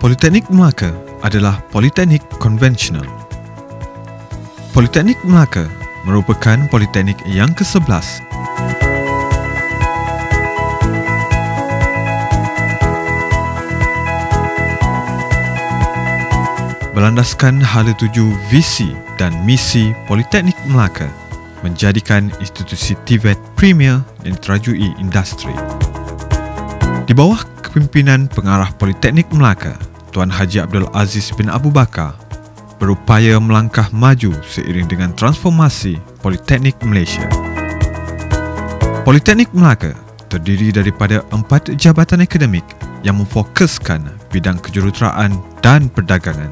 Politeknik Melaka adalah politeknik konvensional. Politeknik Melaka merupakan politeknik yang ke-11 berlandaskan hala tuju visi dan misi Politeknik Melaka menjadikan institusi TVET premier yang diterajui industri. Di bawah kepimpinan pengarah Politeknik Melaka, Tuan Haji Abdul Aziz bin Abu Bakar, berupaya melangkah maju seiring dengan transformasi Politeknik Malaysia. Politeknik Melaka terdiri daripada 4 jabatan akademik yang memfokuskan bidang kejuruteraan dan perdagangan.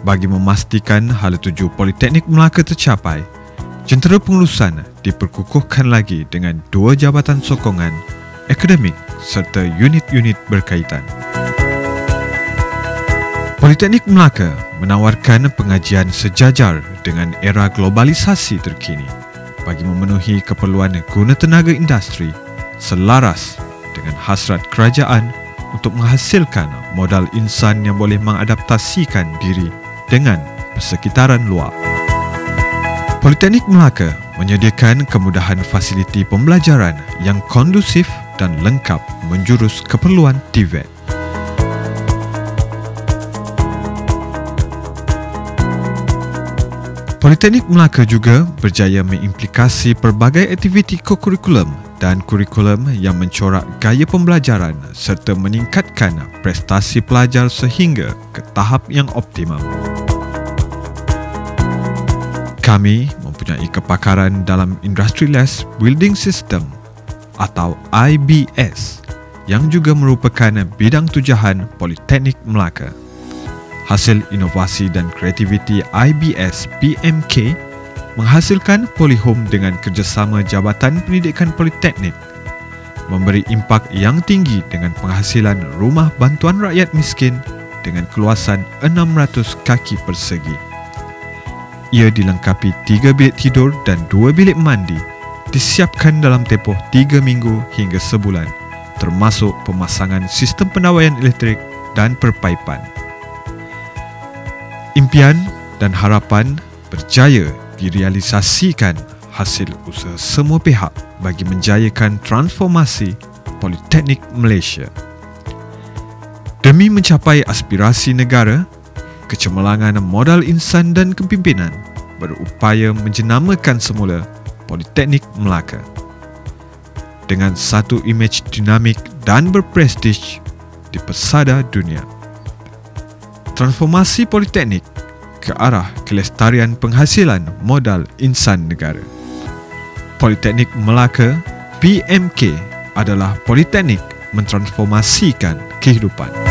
Bagi memastikan hala tuju Politeknik Melaka tercapai, jentera pengurusan diperkukuhkan lagi dengan 2 jabatan sokongan, akademik serta unit-unit berkaitan. Politeknik Melaka menawarkan pengajian sejajar dengan era globalisasi terkini bagi memenuhi keperluan guna tenaga industri selaras dengan hasrat kerajaan untuk menghasilkan modal insan yang boleh mengadaptasikan diri dengan persekitaran luar. Politeknik Melaka menyediakan kemudahan fasiliti pembelajaran yang kondusif dan lengkap menjurus keperluan TVET. Politeknik Melaka juga berjaya mengimplikasi pelbagai aktiviti kokurikulum dan kurikulum yang mencorak gaya pembelajaran serta meningkatkan prestasi pelajar sehingga ke tahap yang optimum. Kami mempunyai kepakaran dalam Industrialized Building System atau IBS yang juga merupakan bidang tujahan Politeknik Melaka. Hasil inovasi dan kreativiti IBS PMK menghasilkan Polihome dengan kerjasama Jabatan Pendidikan Politeknik, memberi impak yang tinggi dengan penghasilan rumah bantuan rakyat miskin dengan keluasan 600 kaki persegi. Ia dilengkapi 3 bilik tidur dan 2 bilik mandi, disiapkan dalam tempoh 3 minggu hingga sebulan, termasuk pemasangan sistem pendawaian elektrik dan perpaipan. Impian dan harapan berjaya direalisasikan hasil usaha semua pihak bagi menjayakan transformasi Politeknik Malaysia. Demi mencapai aspirasi negara, kecemerlangan modal insan dan kepimpinan berupaya menjenamakan semula Politeknik Melaka dengan satu imej dinamik dan berprestij di pesada dunia. Transformasi Politeknik ke arah kelestarian penghasilan modal insan negara. Politeknik Melaka PMK adalah politeknik mentransformasikan kehidupan.